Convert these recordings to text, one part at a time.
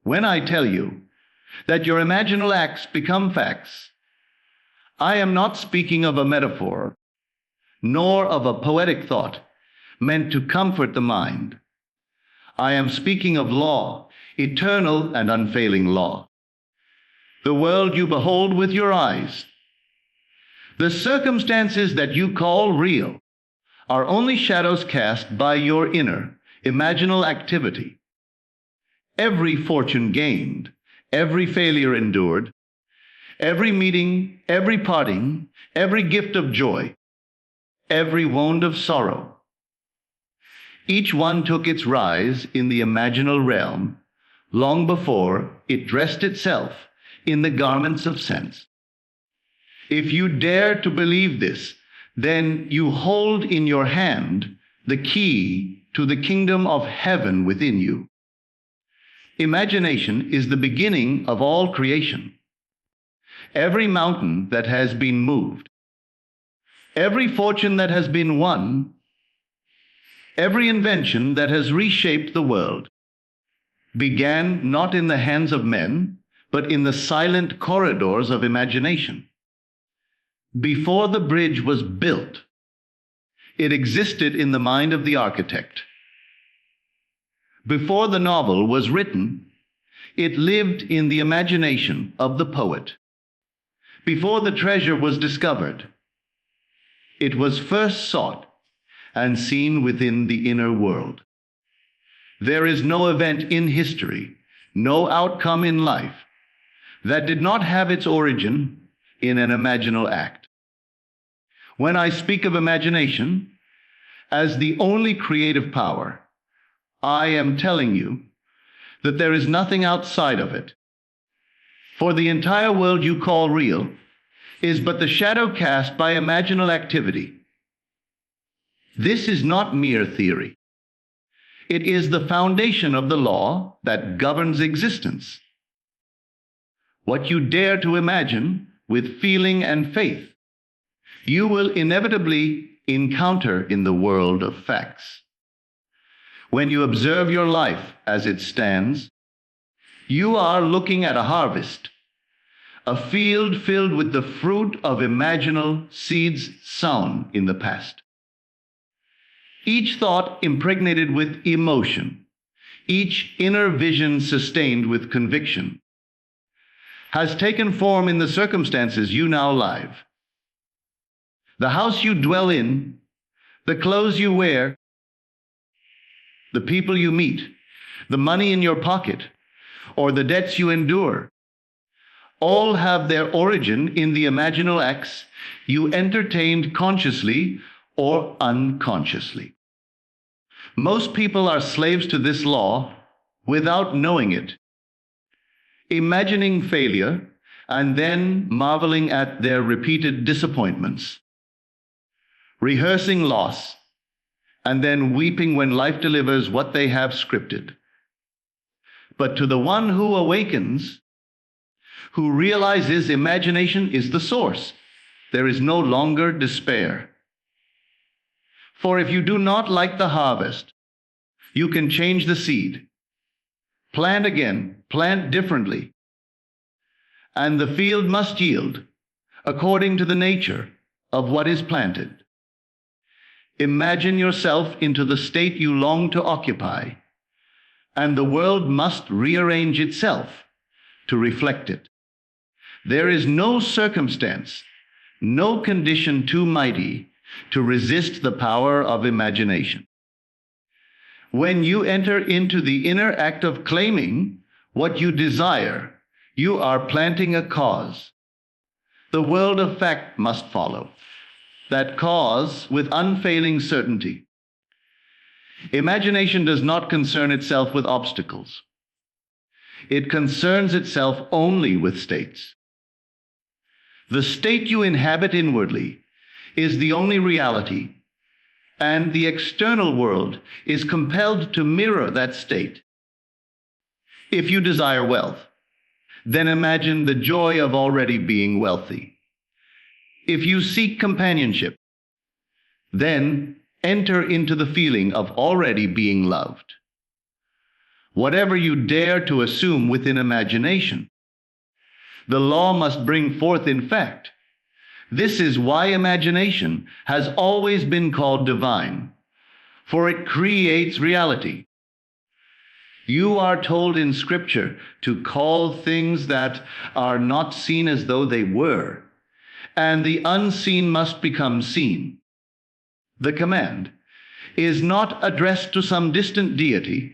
When I tell you that your imaginal acts become facts, I am not speaking of a metaphor, nor of a poetic thought meant to comfort the mind. I am speaking of law, eternal and unfailing law. The world you behold with your eyes, the circumstances that you call real, are only shadows cast by your inner, imaginal activity. Every fortune gained, every failure endured, every meeting, every parting, every gift of joy, every wound of sorrow, each one took its rise in the imaginal realm long before it dressed itself in the garments of sense. If you dare to believe this, then you hold in your hand the key to the kingdom of heaven within you. Imagination is the beginning of all creation. Every mountain that has been moved, every fortune that has been won, every invention that has reshaped the world, began not in the hands of men, but in the silent corridors of imagination. Before the bridge was built, it existed in the mind of the architect. Before the novel was written, it lived in the imagination of the poet. Before the treasure was discovered, it was first sought and seen within the inner world. There is no event in history, no outcome in life, that did not have its origin in an imaginal act. When I speak of imagination as the only creative power, I am telling you that there is nothing outside of it. For the entire world you call real is but the shadow cast by imaginal activity. This is not mere theory. It is the foundation of the law that governs existence. What you dare to imagine with feeling and faith, you will inevitably encounter in the world of facts. When you observe your life as it stands, you are looking at a harvest, a field filled with the fruit of imaginal seeds sown in the past. Each thought impregnated with emotion, each inner vision sustained with conviction, has taken form in the circumstances you now live. The house you dwell in, the clothes you wear, the people you meet, the money in your pocket, or the debts you endure, all have their origin in the imaginal acts you entertained consciously or unconsciously. Most people are slaves to this law without knowing it, imagining failure and then marveling at their repeated disappointments, rehearsing loss, and then weeping when life delivers what they have scripted. But to the one who awakens, who realizes imagination is the source, there is no longer despair. For if you do not like the harvest, you can change the seed, plant again, plant differently, and the field must yield according to the nature of what is planted. Imagine yourself into the state you long to occupy, and the world must rearrange itself to reflect it. There is no circumstance, no condition too mighty to resist the power of imagination. When you enter into the inner act of claiming what you desire, you are planting a cause. The world of fact must follow that cause with unfailing certainty. Imagination does not concern itself with obstacles. It concerns itself only with states. The state you inhabit inwardly is the only reality, and the external world is compelled to mirror that state. If you desire wealth, then imagine the joy of already being wealthy. If you seek companionship, then enter into the feeling of already being loved. whatever you dare to assume within imagination. The law must bring forth in fact. This is why imagination has always been called divine, for it creates reality. You are told in Scripture to call things that are not seen as though they were, and the unseen must become seen. The command is not addressed to some distant deity.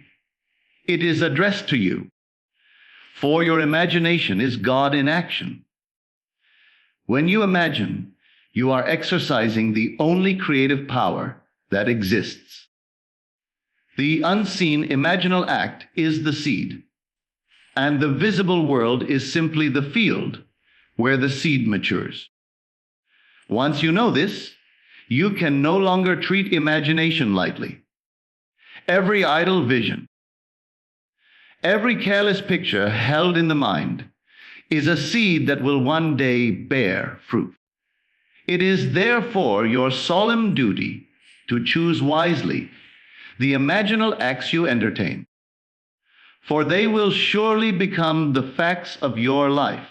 It is addressed to you, for your imagination is God in action. When you imagine, you are exercising the only creative power that exists. The unseen imaginal act is the seed, and the visible world is simply the field where the seed matures. Once you know this, you can no longer treat imagination lightly. Every idle vision, every careless picture held in the mind is a seed that will one day bear fruit. It is therefore your solemn duty to choose wisely the imaginal acts you entertain, for they will surely become the facts of your life.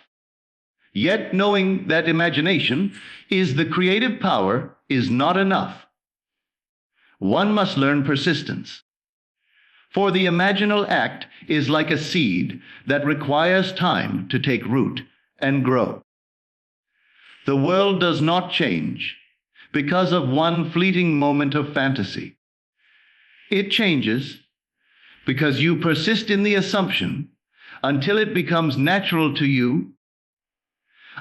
Yet knowing that imagination is the creative power is not enough. One must learn persistence. For the imaginal act is like a seed that requires time to take root and grow. The world does not change because of one fleeting moment of fantasy. It changes because you persist in the assumption until it becomes natural to you,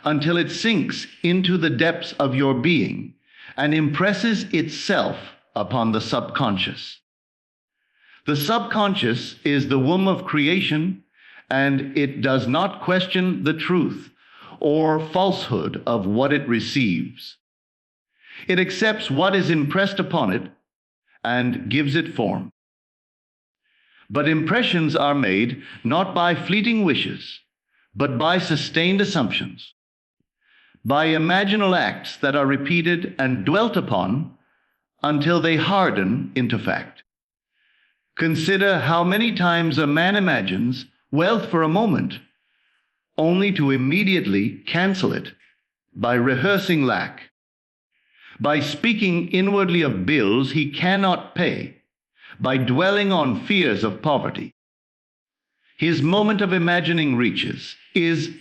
until it sinks into the depths of your being and impresses itself upon the subconscious. The subconscious is the womb of creation, and it does not question the truth or falsehood of what it receives. It accepts what is impressed upon it and gives it form. But impressions are made not by fleeting wishes, but by sustained assumptions, by imaginal acts that are repeated and dwelt upon until they harden into fact. Consider how many times a man imagines wealth for a moment, only to immediately cancel it by rehearsing lack, by speaking inwardly of bills he cannot pay, by dwelling on fears of poverty. His moment of imagining reaches is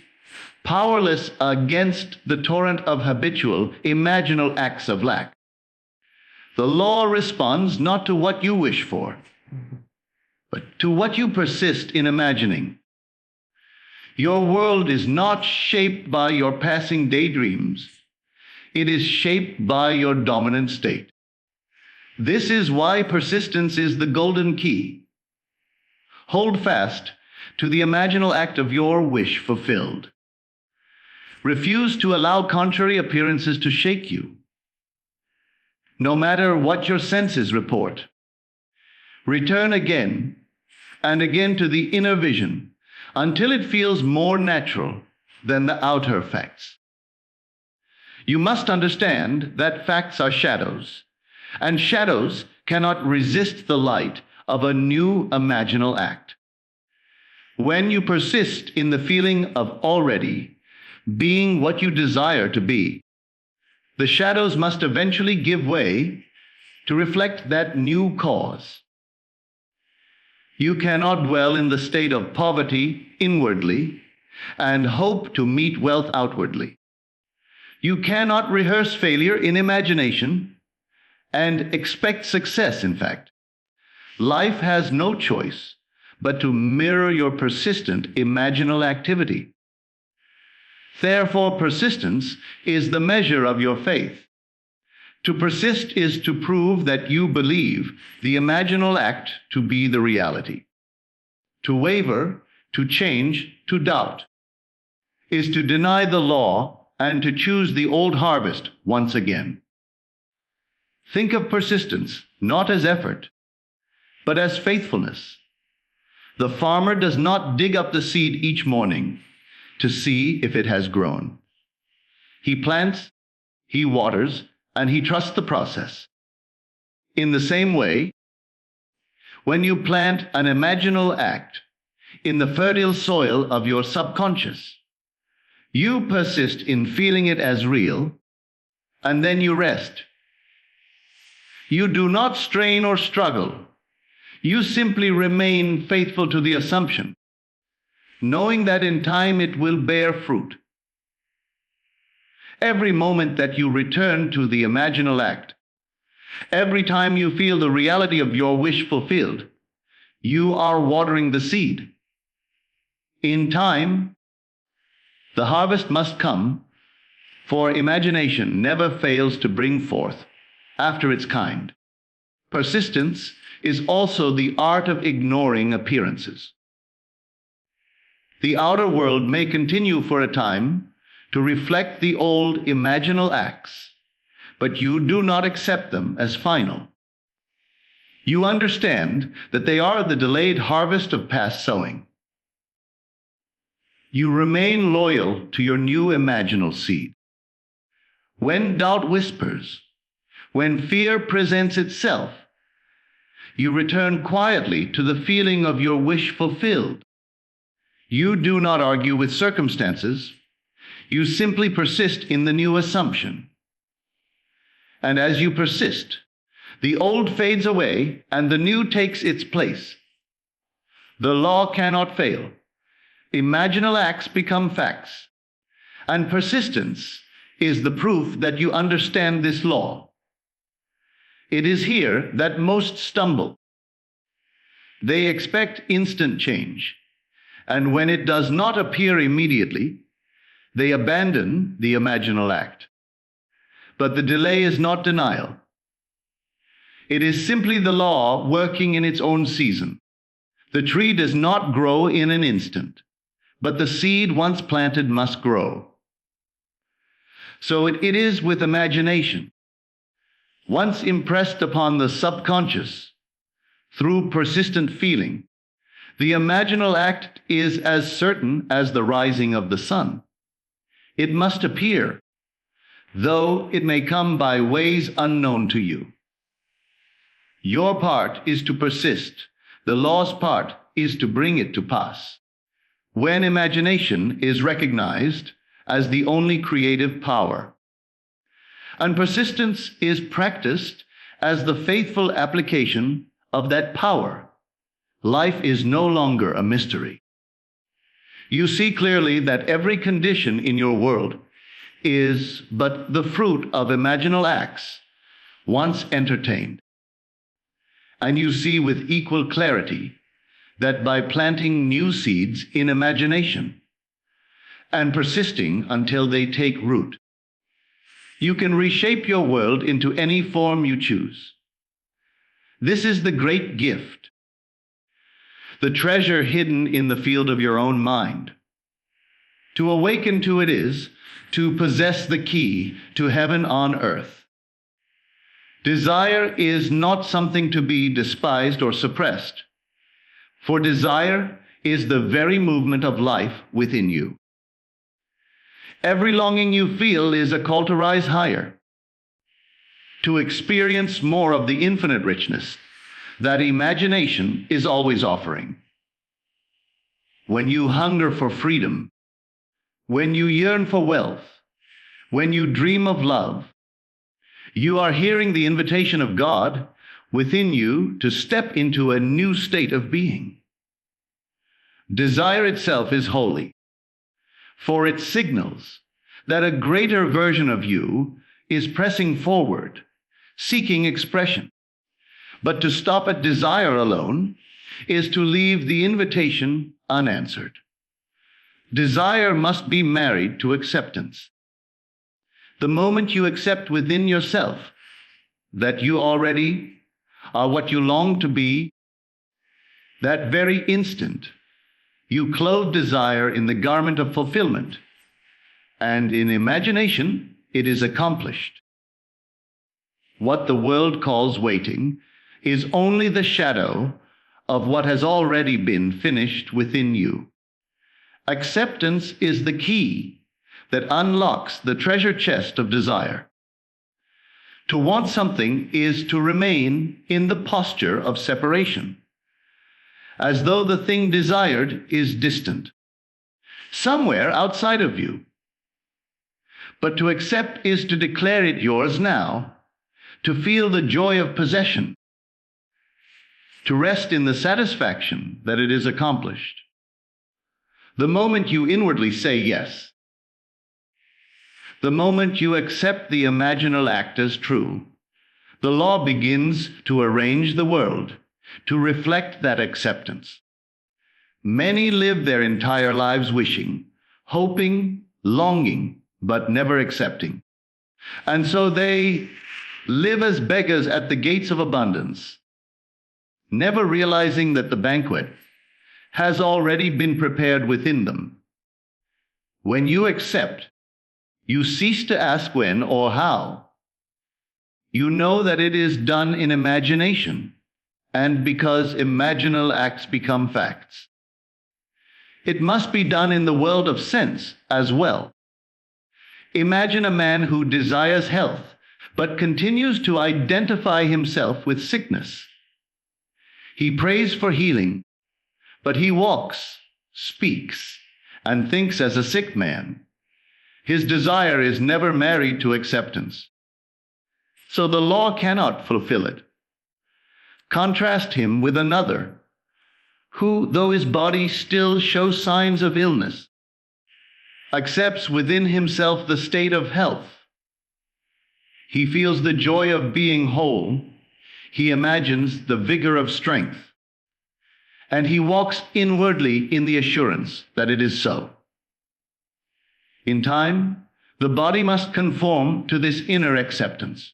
powerless against the torrent of habitual, imaginal acts of lack. The law responds not to what you wish for, but to what you persist in imagining. Your world is not shaped by your passing daydreams. It is shaped by your dominant state. This is why persistence is the golden key. Hold fast to the imaginal act of your wish fulfilled. Refuse to allow contrary appearances to shake you, no matter what your senses report. Return again and again to the inner vision until it feels more natural than the outer facts. You must understand that facts are shadows, and shadows cannot resist the light of a new imaginal act. When you persist in the feeling of already being what you desire to be, the shadows must eventually give way to reflect that new cause. You cannot dwell in the state of poverty inwardly and hope to meet wealth outwardly. You cannot rehearse failure in imagination and expect success, in fact. Life has no choice but to mirror your persistent imaginal activity. Therefore, persistence is the measure of your faith. To persist is to prove that you believe the imaginal act to be the reality. To waver, to change, to doubt, is to deny the law and to choose the old harvest once again. Think of persistence not as effort, but as faithfulness. The farmer does not dig up the seed each morning to see if it has grown. He plants, he waters, and he trusts the process. In the same way, When you plant an imaginal act in the fertile soil of your subconscious, you persist in feeling it as real, and then you rest. You do not strain or struggle. You simply remain faithful to the assumption, knowing that in time it will bear fruit. Every moment that you return to the imaginal act, every time you feel the reality of your wish fulfilled, you are watering the seed. In time, the harvest must come, for imagination never fails to bring forth after its kind. Persistence is also the art of ignoring appearances. The outer world may continue for a time to reflect the old imaginal acts, but you do not accept them as final. You understand that they are the delayed harvest of past sowing. You remain loyal to your new imaginal seed. When doubt whispers, when fear presents itself, you return quietly to the feeling of your wish fulfilled. You do not argue with circumstances. You simply persist in the new assumption. And as you persist, the old fades away and the new takes its place. The law cannot fail. Imaginal acts become facts. And persistence is the proof that you understand this law. It is here that most stumble. They expect instant change, and when it does not appear immediately, they abandon the imaginal act. But the delay is not denial. It is simply the law working in its own season. The tree does not grow in an instant, but the seed once planted must grow. So it is with imagination. Once impressed upon the subconscious through persistent feeling, the imaginal act is as certain as the rising of the sun. It must appear, though it may come by ways unknown to you. Your part is to persist. The law's part is to bring it to pass. When imagination is recognized as the only creative power, and persistence is practiced as the faithful application of that power, life is no longer a mystery. You see clearly that every condition in your world is but the fruit of imaginal acts once entertained. And you see with equal clarity that by planting new seeds in imagination and persisting until they take root, you can reshape your world into any form you choose. This is the great gift, the treasure hidden in the field of your own mind. To awaken to it is to possess the key to heaven on earth. Desire is not something to be despised or suppressed, for desire is the very movement of life within you. Every longing you feel is a call to rise higher, to experience more of the infinite richness that imagination is always offering. When you hunger for freedom, when you yearn for wealth, when you dream of love, you are hearing the invitation of God within you to step into a new state of being. Desire itself is holy, for it signals that a greater version of you is pressing forward, seeking expression. But to stop at desire alone is to leave the invitation unanswered. Desire must be married to acceptance. The moment you accept within yourself that you already are what you long to be, that very instant you clothe desire in the garment of fulfillment, and in imagination it is accomplished. What the world calls waiting is only the shadow of what has already been finished within you. Acceptance is the key that unlocks the treasure chest of desire. To want something is to remain in the posture of separation. as though the thing desired is distant, somewhere outside of you. But to accept is to declare it yours now, to feel the joy of possession, to rest in the satisfaction that it is accomplished. The moment you inwardly say yes, the moment you accept the imaginal act as true, the law begins to arrange the world to reflect that acceptance. Many live their entire lives wishing, hoping, longing, but never accepting. And so they live as beggars at the gates of abundance, never realizing that the banquet has already been prepared within them. When you accept, you cease to ask when or how. You know that it is done in imagination, and because imaginal acts become facts. It must be done in the world of sense as well. Imagine a man who desires health, but continues to identify himself with sickness. He prays for healing, but he walks, speaks, and thinks as a sick man. His desire is never married to acceptance. So the law cannot fulfill it. Contrast him with another, who, though his body still shows signs of illness, accepts within himself the state of health. He feels the joy of being whole. He imagines the vigor of strength. And he walks inwardly in the assurance that it is so. In time, the body must conform to this inner acceptance.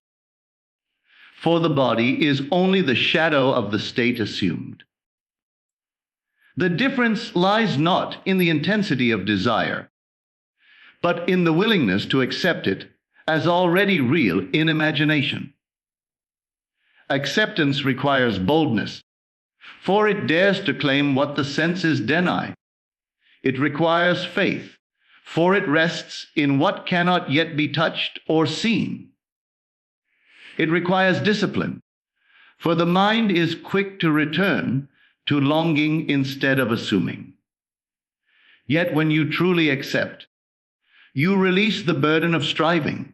For the body is only the shadow of the state assumed. The difference lies not in the intensity of desire, but in the willingness to accept it as already real in imagination. Acceptance requires boldness, for it dares to claim what the senses deny. It requires faith, for it rests in what cannot yet be touched or seen. It requires discipline, for the mind is quick to return to longing instead of assuming. Yet when you truly accept, you release the burden of striving.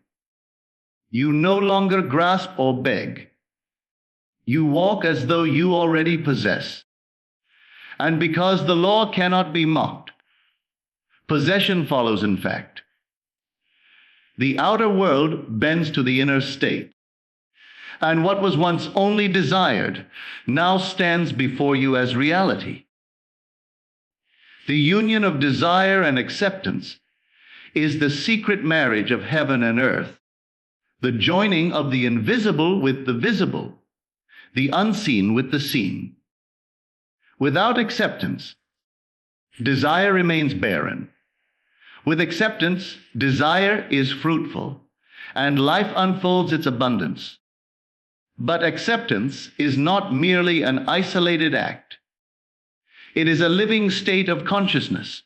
You no longer grasp or beg. You walk as though you already possess. And because the law cannot be mocked, possession follows in fact. The outer world bends to the inner state. And what was once only desired now stands before you as reality. The union of desire and acceptance is the secret marriage of heaven and earth, the joining of the invisible with the visible, the unseen with the seen. Without acceptance, desire remains barren. With acceptance, desire is fruitful, and life unfolds its abundance. But acceptance is not merely an isolated act. It is a living state of consciousness.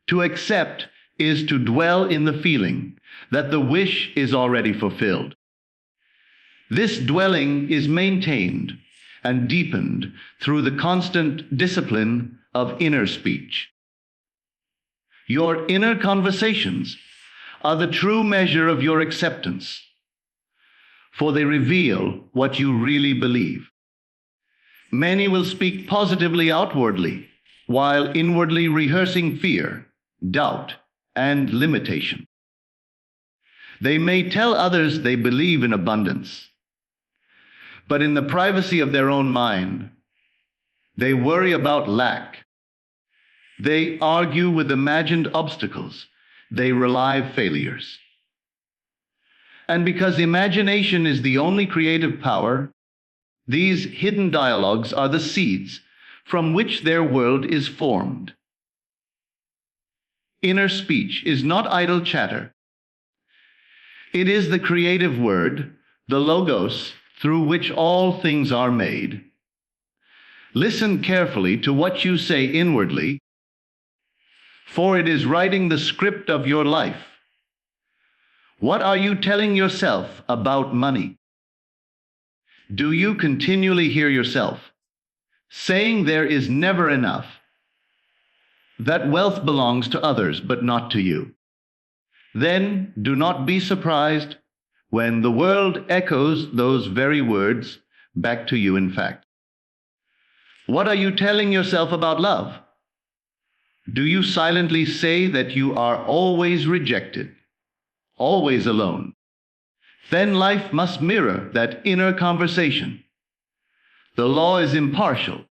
To accept is to dwell in the feeling that the wish is already fulfilled. This dwelling is maintained and deepened through the constant discipline of inner speech. Your inner conversations are the true measure of your acceptance, for they reveal what you really believe. Many will speak positively outwardly, while inwardly rehearsing fear, doubt, and limitation. They may tell others they believe in abundance, but in the privacy of their own mind, they worry about lack. They argue with imagined obstacles. They relive failures. And because imagination is the only creative power, these hidden dialogues are the seeds from which their world is formed. Inner speech is not idle chatter. It is the creative word, the logos, through which all things are made. Listen carefully to what you say inwardly, for it is writing the script of your life. What are you telling yourself about money? Do you continually hear yourself saying there is never enough, that wealth belongs to others but not to you. Then do not be surprised when the world echoes those very words back to you in fact. What are you telling yourself about love? Do you silently say that you are always rejected, always alone? Then life must mirror that inner conversation. The law is impartial.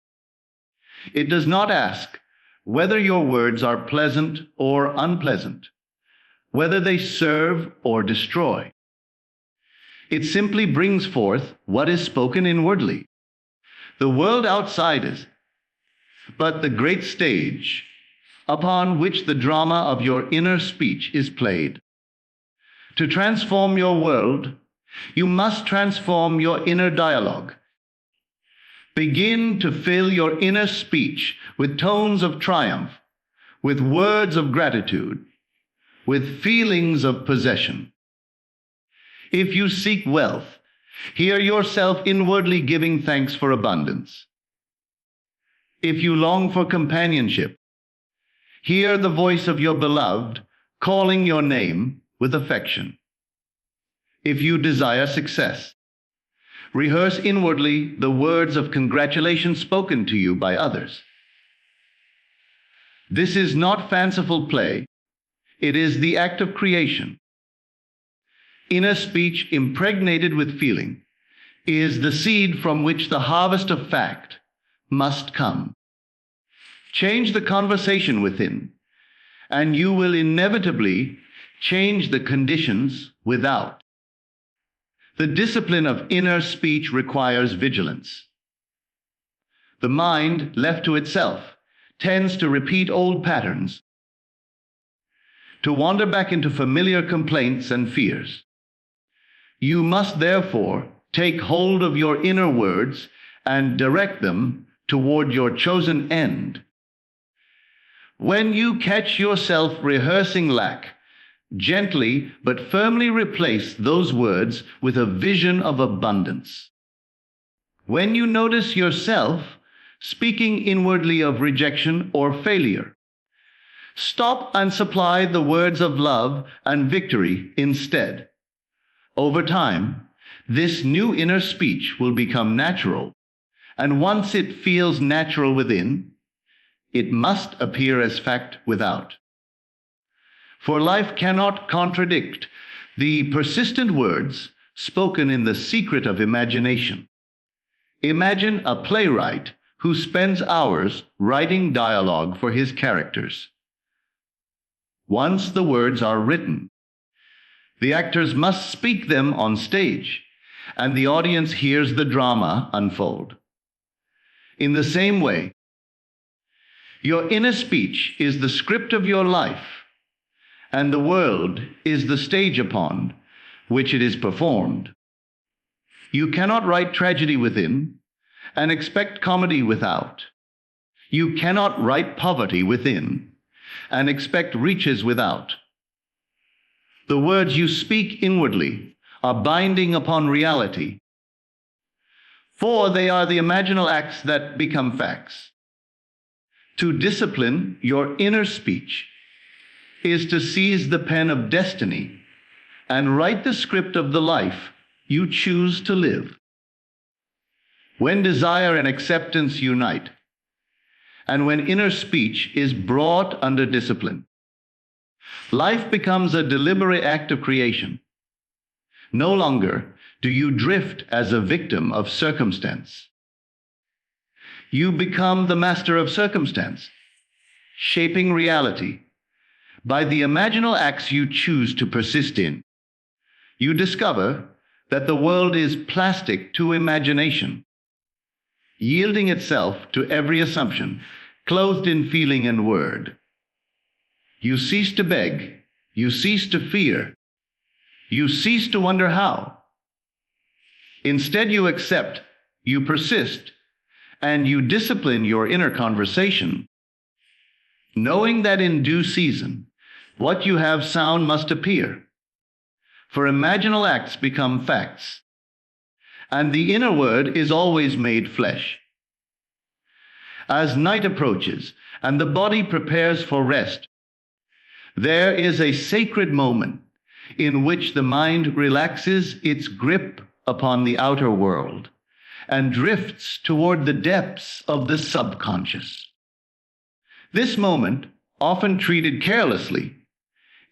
It does not ask whether your words are pleasant or unpleasant, whether they serve or destroy. It simply brings forth what is spoken inwardly. The world outside is but the great stage upon which the drama of your inner speech is played. To transform your world, you must transform your inner dialogue. Begin to fill your inner speech with tones of triumph, with words of gratitude, with feelings of possession. If you seek wealth, hear yourself inwardly giving thanks for abundance. If you long for companionship, hear the voice of your beloved calling your name with affection. If you desire success, rehearse inwardly the words of congratulation spoken to you by others. This is not fanciful play. It is the act of creation. Inner speech impregnated with feeling is the seed from which the harvest of fact must come. Change the conversation within, and you will inevitably change the conditions without. The discipline of inner speech requires vigilance. The mind, left to itself, tends to repeat old patterns, to wander back into familiar complaints and fears. You must therefore take hold of your inner words and direct them toward your chosen end. When you catch yourself rehearsing lack, gently but firmly replace those words with a vision of abundance. When you notice yourself speaking inwardly of rejection or failure, stop and supply the words of love and victory instead. Over time, this new inner speech will become natural, and once it feels natural within, it must appear as fact without. For life cannot contradict the persistent words spoken in the secret of imagination. Imagine a playwright who spends hours writing dialogue for his characters. Once the words are written, the actors must speak them on stage, and the audience hears the drama unfold. In the same way, your inner speech is the script of your life, and the world is the stage upon which it is performed. You cannot write tragedy within and expect comedy without. You cannot write poverty within and expect riches without. The words you speak inwardly are binding upon reality, for they are the imaginal acts that become facts. To discipline your inner speech is to seize the pen of destiny and write the script of the life you choose to live. When desire and acceptance unite, and when inner speech is brought under discipline, life becomes a deliberate act of creation. No longer do you drift as a victim of circumstance. You become the master of circumstance, shaping reality by the imaginal acts you choose to persist in. You discover that the world is plastic to imagination, yielding itself to every assumption, clothed in feeling and word. You cease to beg, you cease to fear, you cease to wonder how. Instead, you accept, you persist, and you discipline your inner conversation, knowing that in due season, what you have sound must appear. For imaginal acts become facts, and the inner word is always made flesh. As night approaches and the body prepares for rest, there is a sacred moment in which the mind relaxes its grip upon the outer world and drifts toward the depths of the subconscious. This moment, often treated carelessly,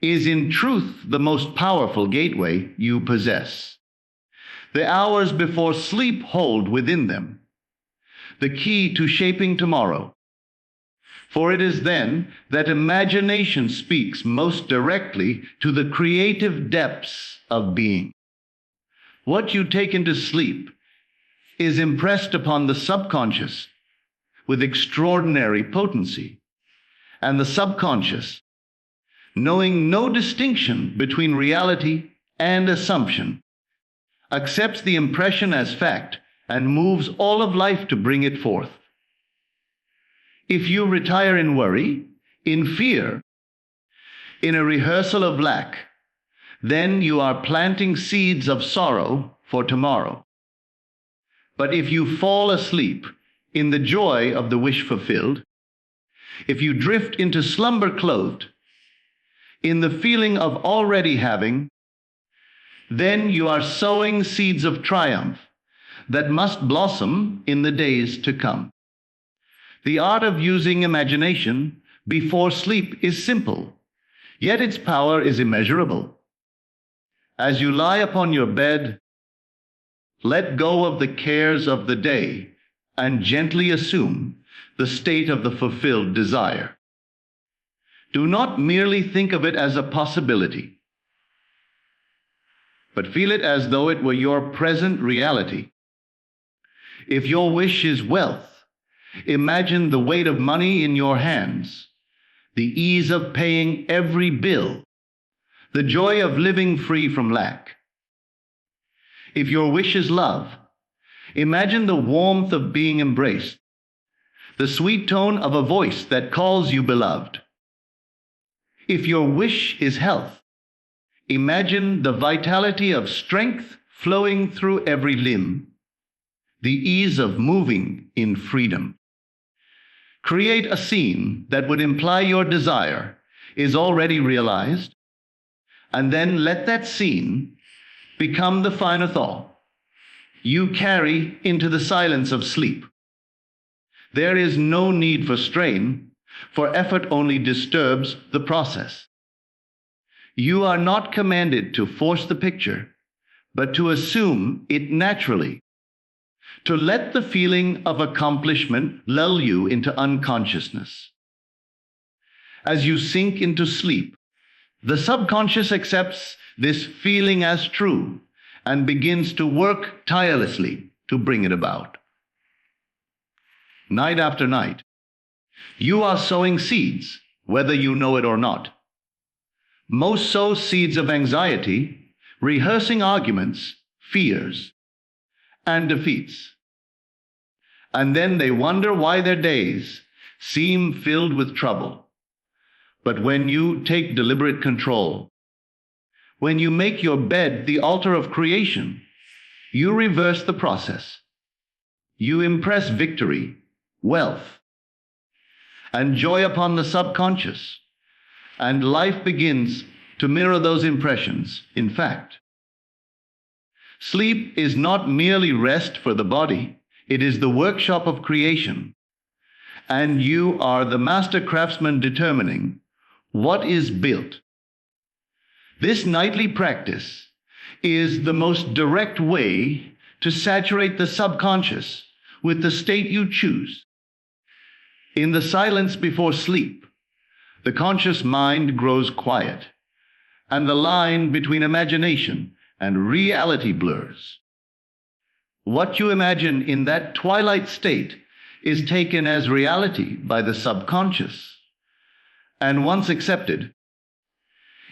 is in truth the most powerful gateway you possess. The hours before sleep hold within them the key to shaping tomorrow. For it is then that imagination speaks most directly to the creative depths of being. What you take into sleep is impressed upon the subconscious with extraordinary potency, and the subconscious, knowing no distinction between reality and assumption, accepts the impression as fact and moves all of life to bring it forth. If you retire in worry, in fear, in a rehearsal of lack, then you are planting seeds of sorrow for tomorrow. But if you fall asleep in the joy of the wish fulfilled, if you drift into slumber clothed in the feeling of already having, then you are sowing seeds of triumph that must blossom in the days to come. The art of using imagination before sleep is simple, yet its power is immeasurable. As you lie upon your bed, let go of the cares of the day and gently assume the state of the fulfilled desire. Do not merely think of it as a possibility, but feel it as though it were your present reality. If your wish is wealth, imagine the weight of money in your hands, the ease of paying every bill, the joy of living free from lack. If your wish is love, imagine the warmth of being embraced, the sweet tone of a voice that calls you beloved. If your wish is health, imagine the vitality of strength flowing through every limb, the ease of moving in freedom. Create a scene that would imply your desire is already realized, and then let that scene become the final thought you carry into the silence of sleep. There is no need for strain, for effort only disturbs the process. You are not commanded to force the picture, but to assume it naturally, to let the feeling of accomplishment lull you into unconsciousness. As you sink into sleep, the subconscious accepts this feeling as true and begins to work tirelessly to bring it about. Night after night, you are sowing seeds, whether you know it or not. Most sow seeds of anxiety, rehearsing arguments, fears, and defeats. And then they wonder why their days seem filled with trouble. But when you take deliberate control, when you make your bed the altar of creation, you reverse the process. You impress victory, wealth, and joy upon the subconscious, and life begins to mirror those impressions. In fact, sleep is not merely rest for the body, it is the workshop of creation, and you are the master craftsman determining what is built. This nightly practice is the most direct way to saturate the subconscious with the state you choose. In the silence before sleep, the conscious mind grows quiet, and the line between imagination and reality blurs. What you imagine in that twilight state is taken as reality by the subconscious, and once accepted,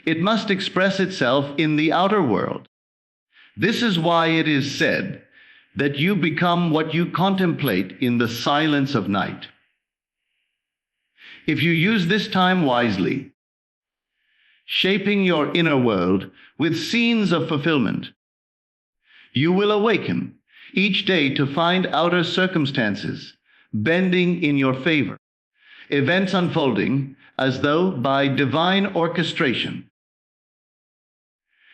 it must express itself in the outer world. This is why it is said that you become what you contemplate in the silence of night. If you use this time wisely, shaping your inner world with scenes of fulfillment, you will awaken each day to find outer circumstances bending in your favor, events unfolding as though by divine orchestration.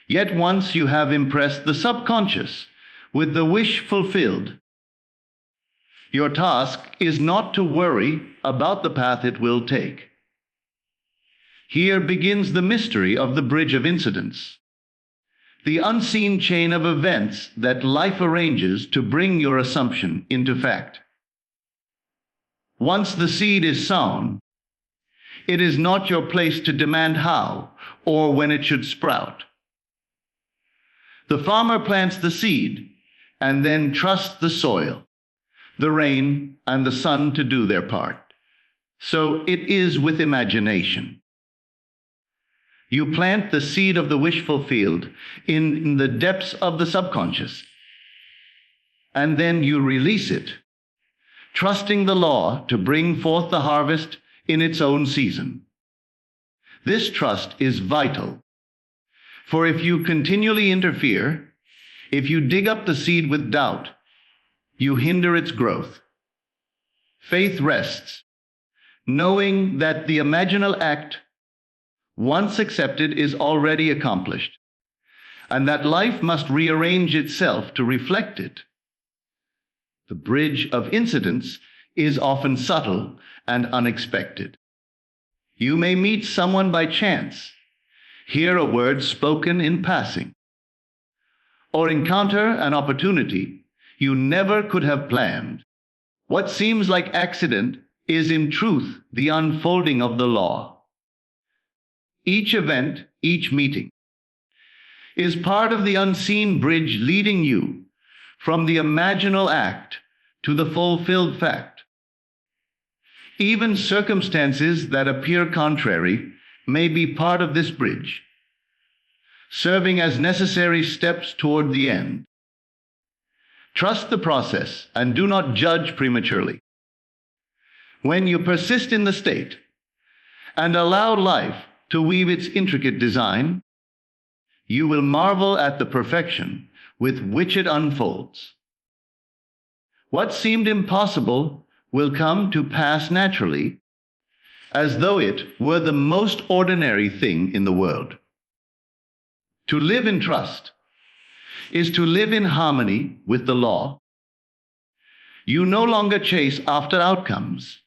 Yet once you have impressed the subconscious with the wish fulfilled, your task is not to worry about the path it will take. Here begins the mystery of the bridge of incidents, the unseen chain of events that life arranges to bring your assumption into fact. Once the seed is sown, it is not your place to demand how or when it should sprout. The farmer plants the seed and then trusts the soil, the rain, and the sun to do their part. So it is with imagination. You plant the seed of the wish fulfilled in the depths of the subconscious, and then you release it, trusting the law to bring forth the harvest in its own season. This trust is vital, for if you continually interfere, if you dig up the seed with doubt, you hinder its growth. Faith rests, knowing that the imaginal act, once accepted, is already accomplished, and that life must rearrange itself to reflect it. The bridge of incidents is often subtle and unexpected. You may meet someone by chance, hear a word spoken in passing, or encounter an opportunity you never could have planned. What seems like accident is in truth the unfolding of the law. Each event, each meeting, is part of the unseen bridge leading you from the imaginal act to the fulfilled fact. Even circumstances that appear contrary may be part of this bridge, serving as necessary steps toward the end. Trust the process and do not judge prematurely. When you persist in the state and allow life to weave its intricate design, you will marvel at the perfection with which it unfolds. What seemed impossible will come to pass naturally, as though it were the most ordinary thing in the world. To live in trust is to live in harmony with the law. You no longer chase after outcomes.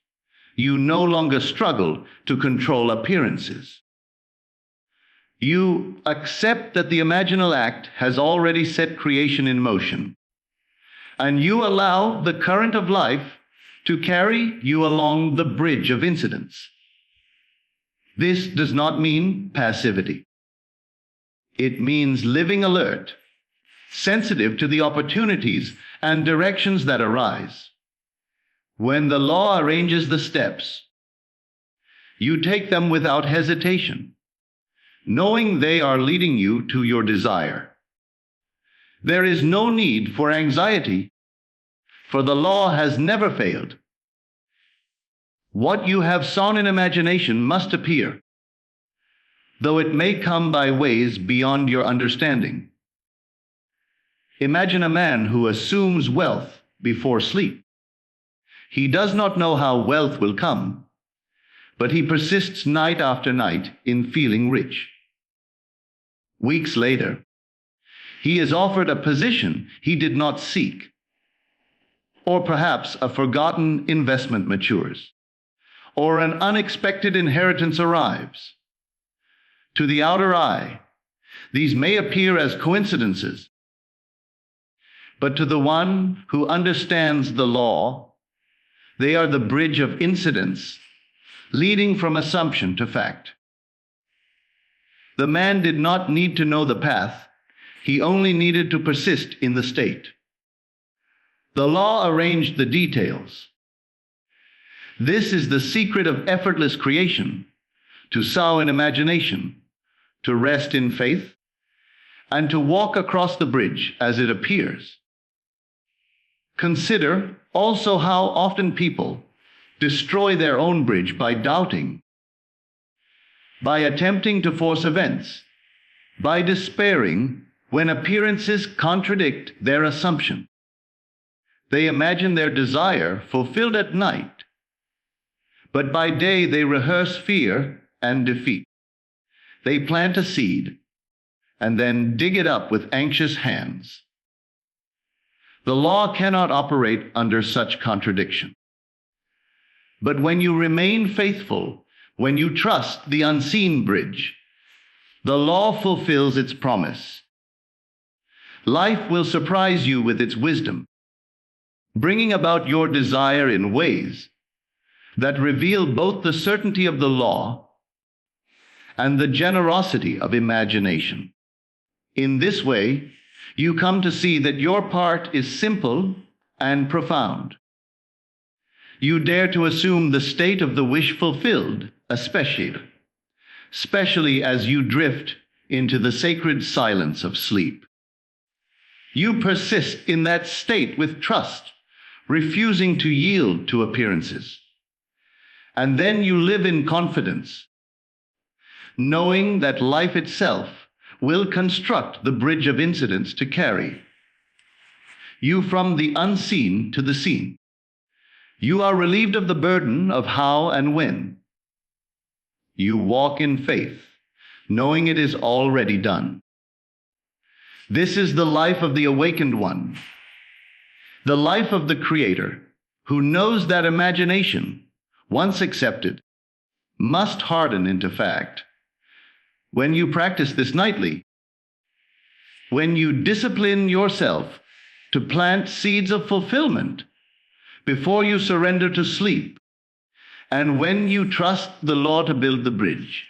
You no longer struggle to control appearances. You accept that the imaginal act has already set creation in motion, and you allow the current of life to carry you along the bridge of incidents. This does not mean passivity. It means living alert, sensitive to the opportunities and directions that arise. When the law arranges the steps, you take them without hesitation, knowing they are leading you to your desire. There is no need for anxiety, for the law has never failed. What you have sown in imagination must appear, though it may come by ways beyond your understanding. Imagine a man who assumes wealth before sleep. He does not know how wealth will come, but he persists night after night in feeling rich. Weeks later, he is offered a position he did not seek, or perhaps a forgotten investment matures, or an unexpected inheritance arrives. To the outer eye, these may appear as coincidences, but to the one who understands the law, they are the bridge of incidents leading from assumption to fact. The man did not need to know the path, he only needed to persist in the state. The law arranged the details. This is the secret of effortless creation: to sow in imagination, to rest in faith, and to walk across the bridge as it appears. Consider also how often people destroy their own bridge by doubting, by attempting to force events, by despairing when appearances contradict their assumption. They imagine their desire fulfilled at night, but by day they rehearse fear and defeat. They plant a seed and then dig it up with anxious hands. The law cannot operate under such contradiction. But when you remain faithful, when you trust the unseen bridge, the law fulfills its promise. Life will surprise you with its wisdom, bringing about your desire in ways that reveal both the certainty of the law and the generosity of imagination. In this way, you come to see that your part is simple and profound. You dare to assume the state of the wish fulfilled, especially as you drift into the sacred silence of sleep. You persist in that state with trust, refusing to yield to appearances. And then you live in confidence, knowing that life itself will construct the bridge of incidents to carry you from the unseen to the seen. You are relieved of the burden of how and when. You walk in faith, knowing it is already done. This is the life of the awakened one, the life of the Creator, who knows that imagination, once accepted, must harden into fact. When you practice this nightly, when you discipline yourself to plant seeds of fulfillment before you surrender to sleep, and when you trust the law to build the bridge,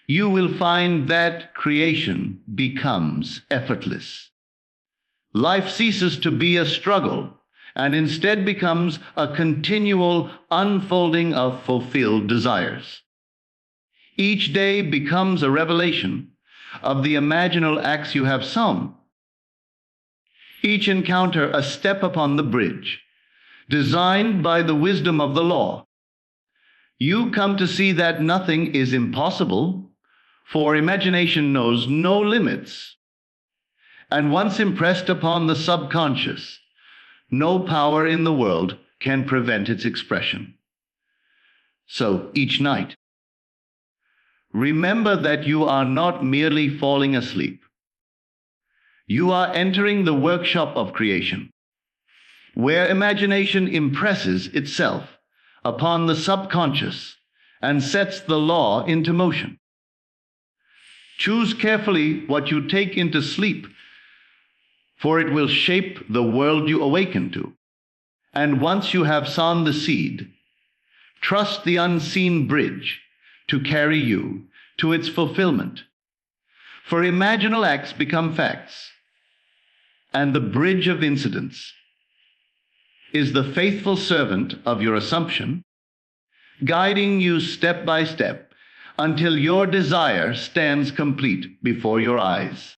you will find that creation becomes effortless. Life ceases to be a struggle and instead becomes a continual unfolding of fulfilled desires. Each day becomes a revelation of the imaginal acts you have sown. Each encounter a step upon the bridge, designed by the wisdom of the law. You come to see that nothing is impossible, for imagination knows no limits. And once impressed upon the subconscious, no power in the world can prevent its expression. So each night, remember that you are not merely falling asleep. You are entering the workshop of creation, where imagination impresses itself upon the subconscious and sets the law into motion. Choose carefully what you take into sleep, for it will shape the world you awaken to. And once you have sown the seed, trust the unseen bridge to carry you to its fulfillment. For imaginal acts become facts, and the bridge of incidents is the faithful servant of your assumption, guiding you step by step until your desire stands complete before your eyes.